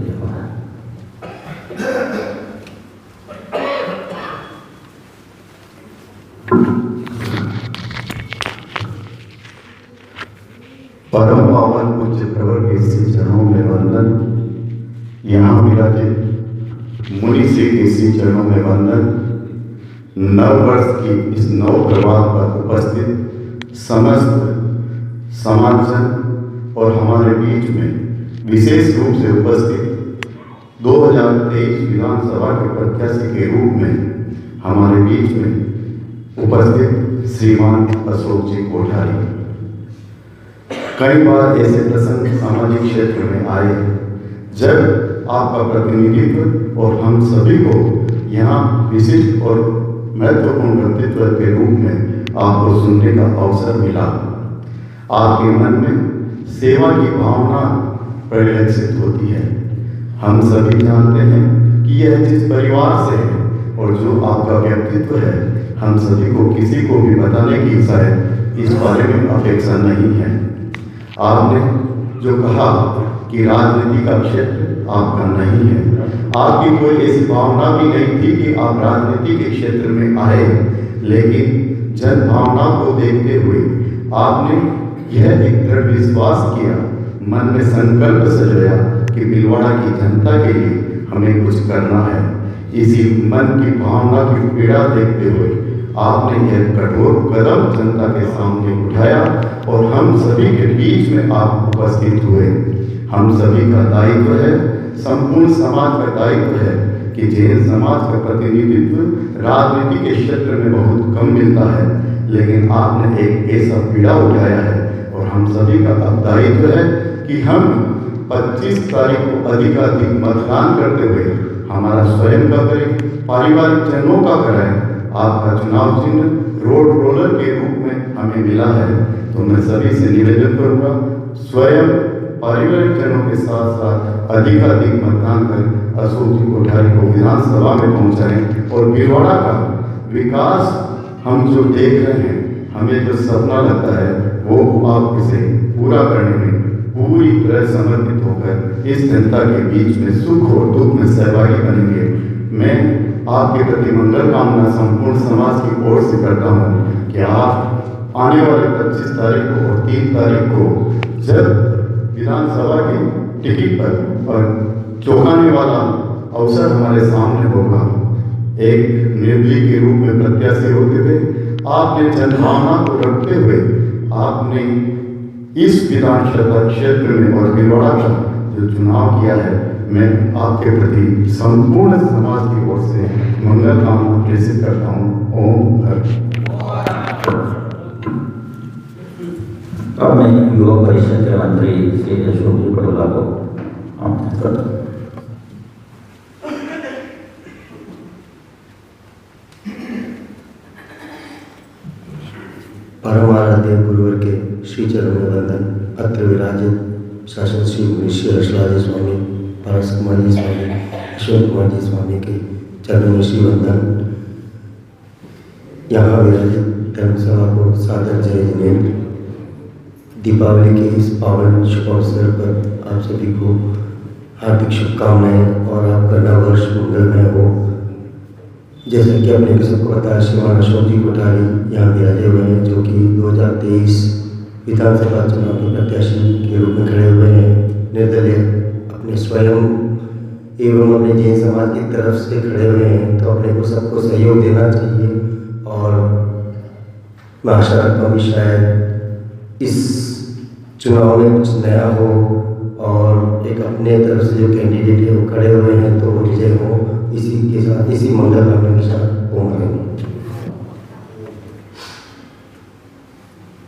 परम पावन पूज्य प्रवर के श्री चरणों में वंदन। यहाँ विराजित मुनि श्री के श्री चरणों में वंदन। नववर्ष की इस नव प्रभात पर उपस्थित समस्त समाजजन और हमारे बीच में विशेष रूप से उपस्थित 2023 विधानसभा के प्रत्याशी के रूप में हमारे बीच में उपस्थित श्रीमान अशोक जी कोठारी। कई बार ऐसे प्रसंग सामाजिक क्षेत्र में आए जब आपका प्रतिनिधित्व और हम सभी को यहाँ विशिष्ट और महत्वपूर्ण व्यक्तित्व के रूप में आपको सुनने का अवसर मिला। आपके मन में सेवा की भावना परिलक्षित होती है। हम सभी जानते हैं कि यह जिस परिवार से है और जो आपका व्यक्तित्व है, हम सभी को किसी को भी बताने की शायद इस बारे में अपेक्षा नहीं है। आपने जो कहा कि राजनीति का क्षेत्र आपका नहीं है, आपकी कोई ऐसी भावना भी नहीं थी कि आप राजनीति के क्षेत्र में आए, लेकिन जन भावना को देखते हुए आपने यह एक दृढ़ विश्वास किया, मन में संकल्प सजाया कि भीलवाड़ा की जनता के लिए हमें कुछ करना है। इसी मन की भावना की पीड़ा देखते हुए आपने यह कठोर कदम जनता के सामने उठाया और हम सभी के बीच में आप उपस्थित हुए। हम सभी का दायित्व है, संपूर्ण समाज का दायित्व है कि जैन समाज का प्रतिनिधित्व राजनीति के क्षेत्र में बहुत कम मिलता है, लेकिन आपने एक ऐसा पीड़ा उठाया है और हम सभी का अब दायित्व है कि हम 25 तारीख को अधिकाधिक मतदान करते हुए हमारा स्वयं का करें, पारिवारिक जनों का कराएं। आपका चुनाव चिन्ह रोड रोलर के रूप में हमें मिला है, तो मैं सभी से निवेदन करूंगा, स्वयं पारिवारिक जनों के साथ साथ अधिकाधिक मतदान कर अशोक जी कोठारी को विधानसभा में पहुंचाएं और भीलवाड़ा का विकास हम जो देख रहे हैं, हमें जो सपना लगता है वो आप इसे पूरा करने में पूरी तरह समर्पित होकर इस जनता के बीच में सुख और दुख में सहभागी बनेंगे। मैं आपके प्रति मंगल कामना संपूर्ण समाज की ओर से करता हूँ कि आप आने वाले 25 तारीख को और 3 तारीख को जब विधानसभा की टिकट पर और चौंकाने वाला अवसर हमारे सामने होगा, एक निर्दलीय के रूप में प्रत्याशी होते हुए आपने जनभावना को रखते हुए आपने इस विधानसभा क्षेत्र में और भीलवाड़ा का जो चुनाव किया है, मैं आपके प्रति संपूर्ण समाज की ओर से मंगल कामना प्रेषित करता हूँ। ओम हर। अब मैं युवा परिषद के मंत्री श्री अशोक जी पटोला को आमंत्रित करता हूँ। परम आराध्य गुरुवर के श्री चरण में वंदन। अत्र विराजित शासन श्री मुनि हर्षराज स्वामी, पारस कुमार जी स्वामी, यशवंत कुमार जी स्वामी के चरणों में श्री वंदन। यहाँ विराजित धर्मसभा को सादर जय जिनेन्द्र। दीपावली के इस पावन शुभ अवसर पर आप सभी को हार्दिक शुभकामनाएं और आपका नव वर्ष मंगलमय हो। जैसा कि अपने सबको पता है, श्रीमान अशोक जी कोठारी यहाँ विराजे हुए हैं, जो कि 2023 विधानसभा चुनाव के प्रत्याशी के रूप में खड़े हुए हैं। निर्दलीय अपने स्वयं एवं अपने जैन समाज की तरफ से खड़े हुए हैं, तो अपने को सबको सहयोग देना चाहिए। और मैं आशा रखता हूँ कि शायद इस चुनाव में कुछ नया हो और एक अपने तरफ से जो कैंडिडेट है वो खड़े हुए हैं तो वो विजय हो। इसी के साथ, इसी मंगल कामना के साथ ओम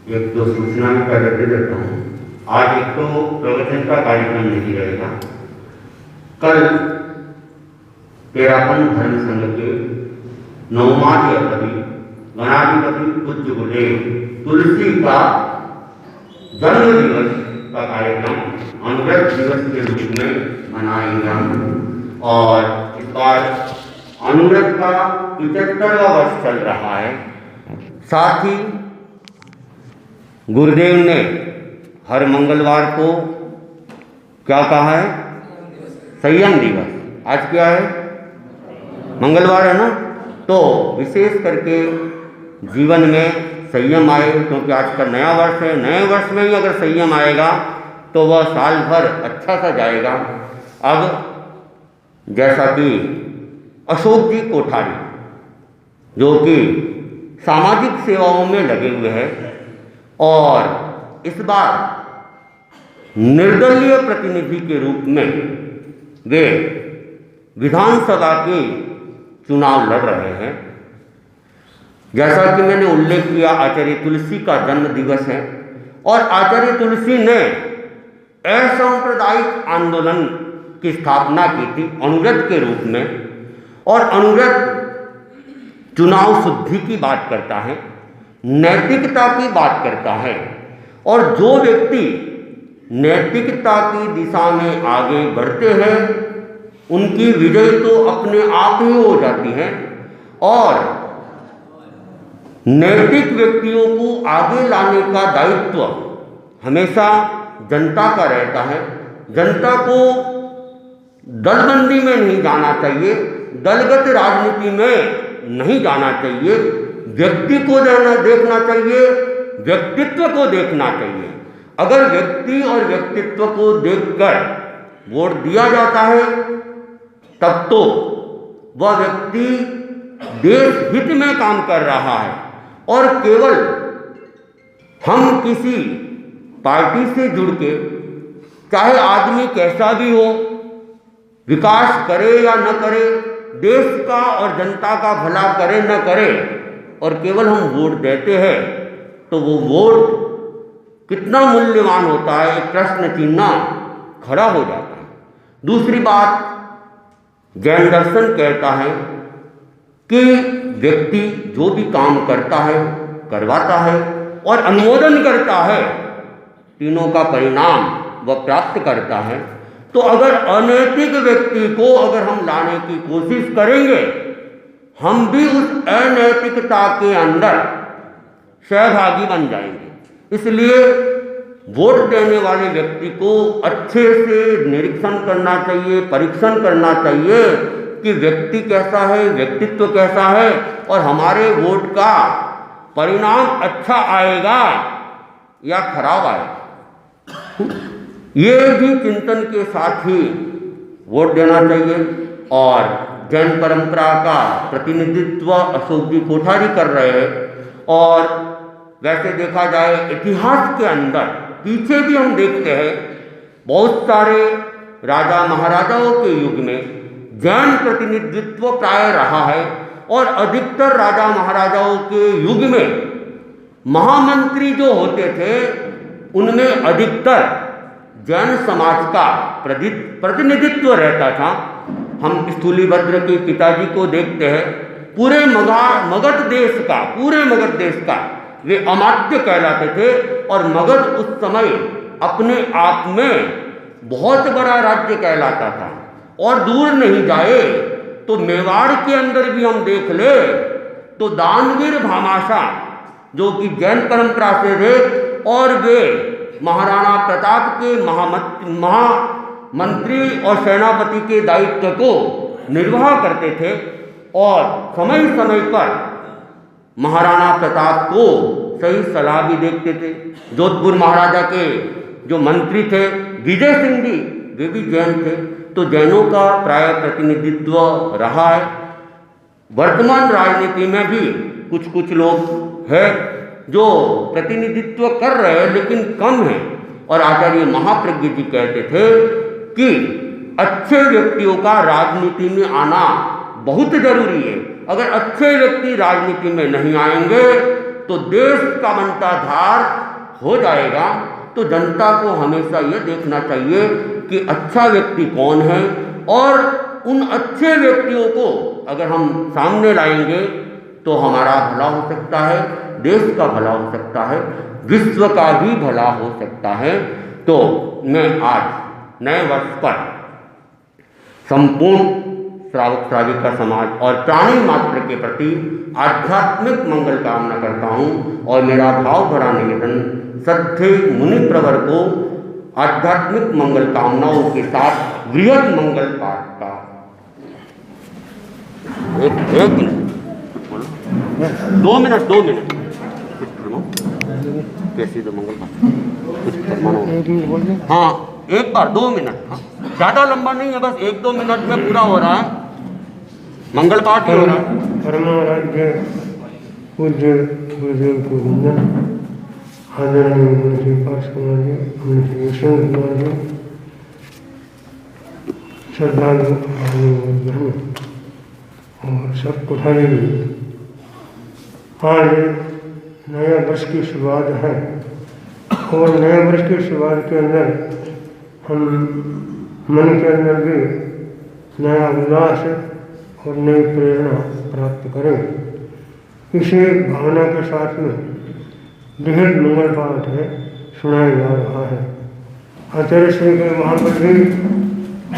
एक दो सूचना में पहले दे देता हूँ। आज एक तो प्रवचन का कार्यक्रम नहीं रहेगा। कल तेरापन धर्म संघ के नवमाधिपति गणाधिपति पूज्य गुरुदेव तुलसी का जन्म दिवस का कार्यक्रम अनुव्रत दिवस के रूप में मनाएंगे हम। और इस बार अनुव्रत का 75वां वर्ष चल रहा है। साथ ही गुरुदेव ने हर मंगलवार को क्या कहा है? संयम दिवस। आज क्या है? मंगलवार है ना, तो विशेष करके जीवन में संयम आए, क्योंकि आज का नया वर्ष है। नए वर्ष में ही अगर संयम आएगा तो वह साल भर अच्छा सा जाएगा। अब जैसा कि अशोक जी कोठारी जो कि सामाजिक सेवाओं में लगे हुए हैं और इस बार निर्दलीय प्रतिनिधि के रूप में वे विधानसभा के चुनाव लड़ रहे हैं। जैसा कि मैंने उल्लेख किया, आचार्य तुलसी का जन्म दिवस है और आचार्य तुलसी ने असांप्रदायिक आंदोलन की स्थापना की थी अनुव्रत के रूप में। और अनुव्रत चुनाव शुद्धि की बात करता है, नैतिकता की बात करता है। और जो व्यक्ति नैतिकता की दिशा में आगे बढ़ते हैं उनकी विजय तो अपने आप ही हो जाती है। और नैतिक व्यक्तियों को आगे लाने का दायित्व हमेशा जनता का रहता है। जनता को दलबंदी में नहीं जाना चाहिए, दलगत राजनीति में नहीं जाना चाहिए, व्यक्ति को देखना चाहिए, व्यक्तित्व को देखना चाहिए। अगर व्यक्ति और व्यक्तित्व को देखकर वोट दिया जाता है तब तो वह व्यक्ति देश हित में काम कर रहा है। और केवल हम किसी पार्टी से जुड़ के, चाहे आदमी कैसा भी हो, विकास करे या न करे, देश का और जनता का भला करे न करे, और केवल हम वोट देते हैं तो वो वोट कितना मूल्यवान होता है, एक प्रश्न चिन्ह खड़ा हो जाता है। दूसरी बात, जैन दर्शन कहता है कि व्यक्ति जो भी काम करता है, करवाता है और अनुमोदन करता है, तीनों का परिणाम वह प्राप्त करता है। तो अगर अनैतिक व्यक्ति को अगर हम लाने की कोशिश करेंगे, हम भी उस अनैतिकता के अंदर सहभागी बन जाएंगे। इसलिए वोट देने वाले व्यक्ति को अच्छे से निरीक्षण करना चाहिए, परीक्षण करना चाहिए कि व्यक्ति कैसा है, व्यक्तित्व कैसा है, और हमारे वोट का परिणाम अच्छा आएगा या खराब आएगा। ये भी चिंतन के साथ ही वोट देना चाहिए। और जैन परंपरा का प्रतिनिधित्व अशोक जी कोठारी कर रहे हैं। और वैसे देखा जाए इतिहास के अंदर पीछे भी हम देखते हैं, बहुत सारे राजा महाराजाओं के युग में जैन प्रतिनिधित्व प्राय रहा है। और अधिकतर राजा महाराजाओं के युग में महामंत्री जो होते थे उनमें अधिकतर जैन समाज का प्रतिनिधित्व रहता था। हम स्थूलीभद्र के पिताजी को देखते हैं, पूरे मगध देश का वे अमात्य कहलाते थे। और मगध उस समय अपने आप में बहुत बड़ा राज्य कहलाता था। और दूर नहीं जाए तो मेवाड़ के अंदर भी हम देख ले तो दानवीर भामाशाह जो कि जैन परंपरा से थे, और वे महाराणा प्रताप के महामंत्री और सेनापति के दायित्व को निर्वाह करते थे। और समय समय पर महाराणा प्रताप को सही सलाह भी देखते थे। जोधपुर महाराजा के जो मंत्री थे विजय सिंह जी, वे भी जैन थे। तो जैनों का प्राय प्रतिनिधित्व रहा है। वर्तमान राजनीति में भी कुछ कुछ लोग हैं जो प्रतिनिधित्व कर रहे हैं, लेकिन कम है। और आचार्य महाप्रज्ञ जी कहते थे कि अच्छे व्यक्तियों का राजनीति में आना बहुत जरूरी है। अगर अच्छे व्यक्ति राजनीति में नहीं आएंगे तो देश का मंताधार हो जाएगा। तो जनता को हमेशा ये देखना चाहिए कि अच्छा व्यक्ति कौन है, और उन अच्छे व्यक्तियों को अगर हम सामने लाएंगे तो हमारा भला हो सकता है, देश का भला हो सकता है, विश्व का भी भला हो सकता है। तो मैं आज नए वर्ष पर संपूर्ण श्रावक श्राविका समाज और प्राणी मात्र के प्रति आध्यात्मिक मंगल कामना करता हूँ। और मेरा भाव भरा निवेदन श्रद्धे मुनि प्रवर को आध्यात्मिक मंगल कामनाओं के साथ वृहद मंगल पाठ का एक मिनट 2 मिनट कैसी तो मंगल पाठ, हाँ एक बार 2 मिनट, हाँ ज़्यादा लंबा नहीं है, बस 1-2 मिनट में पूरा हो रहा है, मंगल पाठ ही हो रहा है। परमाराध्य पूज्य गुरुदेव को वंदन। आदरणीय मुनि पार्श कुमार जी, मुनि यशवंत कुमार जी, श्रद्धालु ब्रह्म और सब कोठारी भी। आज नया वर्ष की शुरुआत है और नए वर्ष की शुरुआत के अंदर हम मन के अंदर भी नया उल्लास और नई प्रेरणा प्राप्त करें। इसी भावना के साथ में बृहद मंगल पाठ है सुनाया जा रहा है। आचार्य श्री के वहाँ पर भी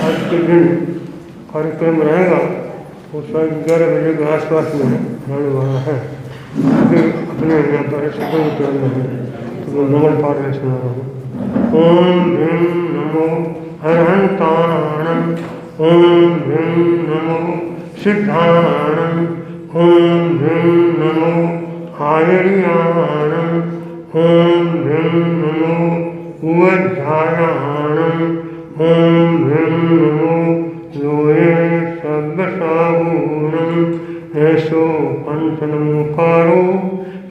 आज के दिन कार्यक्रम रहेगा, वो शायद 11 बजे के आसपास में होने वाला है। फिर अपने यहाँ पर सत्संग कर रहे हैं तो मैं मंगल पाठ में सुना रहा हूँ। ओम भीम नमो अरहंताणं, ओम भीम नमो सिद्धाणं, ओम भीम नमो आयर्याणं, ओम भीम नमो उवध्यायाणं, ओम भीम नमो लोये सर्वसाहूणं, ऐसो पंचनमुखारो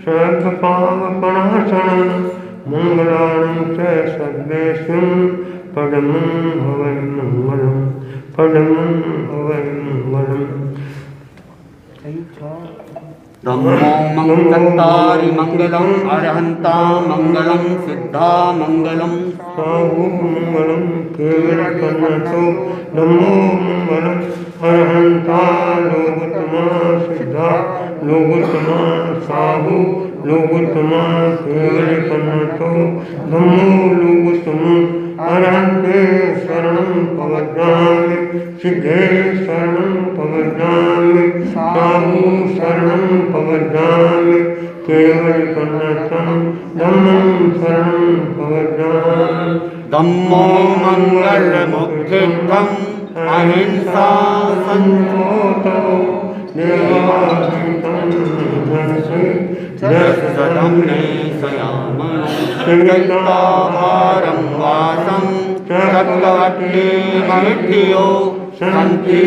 सर्वपावपणासनं, मंगलानं च सर्वेषां पदमं हवै मंगलम्, पदमं हवै मंगलम्। धम्मो मंगलतारि मंगलम अरहंता मंगलम सिद्धा मंगलम साहु मंगलम केवलकर्णतो, धम्मो मंगलम अरहंता लोकोत्तमा सिद्धा लोकोत्तमा साहु लोकोत्तमा केवलकर्णतो, धम्मो लोकोत्तमा अरहंते शरणं पवज्ञामि, सिद्धे शरणं पवज्ञामि, साहु शरणं पवज्ञामि, केवलकर्णतं धम्मं शरणं पवज्ञामि। धम्मो मंगलमुख्यं अहिंसा संयोतो देवाहितं धनसे जसदं नेशयामः चित्ताहारं वासं चक्रवर्ती मृत्यो संति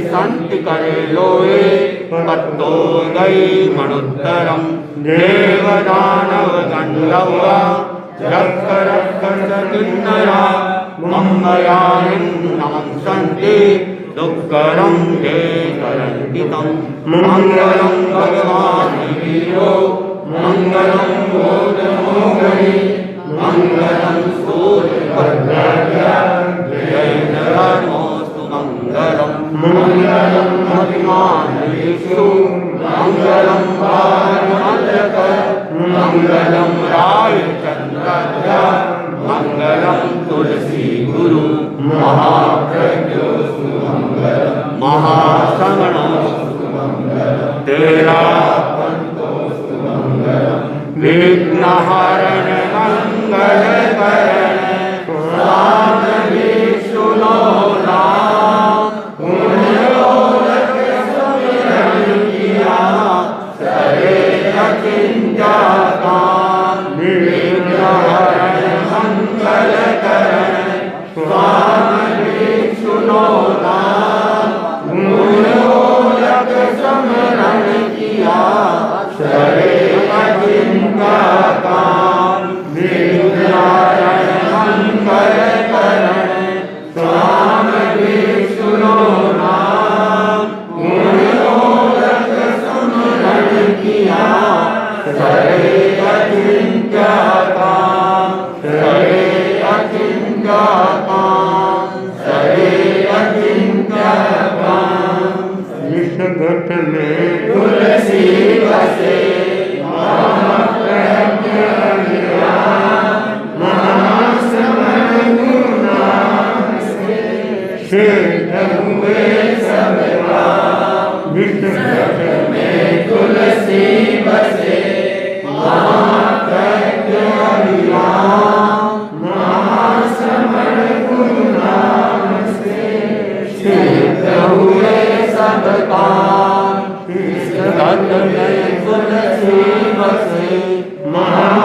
संति करे लोये पत्तोदय मणुत्तरं देवदानव गन्धर्व जक्करक्कसकिन्नरा मम्मयानिं नमं सन्ति दुःखरं ते करन्ति तं मङ्गलं भगवान् वीरो मङ्गलं गोधनोगरि मङ्गलं सूर्यभद्राय जयनमोऽस्तु मङ्गलं मङ्गलं हनुमान् विष्णु मङ्गलं वायुमण्डक मङ्गलं रायचन्द्राय मङ्गलं तुलसी गुरु महाप्रज्ञोऽस्तु मङ्गलं महाश्रवणोऽस्तु मङ्गलं तेरा पंतोऽस्तु मङ्गलं विघ्नहरण मंगलकरण साधवीषुनो नाम पुण्योदक सुमिरन किया सरे अचिंत्य काम विघ्नहरण मंगलकरण साधवीषुनो नाम पुण्योदक सुमिरन किया सरे अचिंत्य काम विघ्नहरण मंगलकरण स्वामी विष्णु नाम पुण्योदक सुमिरन किया सरे अचिंत्य काम सरे अचिंत्य काम सरे अचिंत्य काम। इस घट में तुलसी बसे तुलसी बसे महाप्रज्ञ विराम महाश्रमण गुरु नाम से सिद्ध हुए सब काम। इस घट में तुलसी बसे महा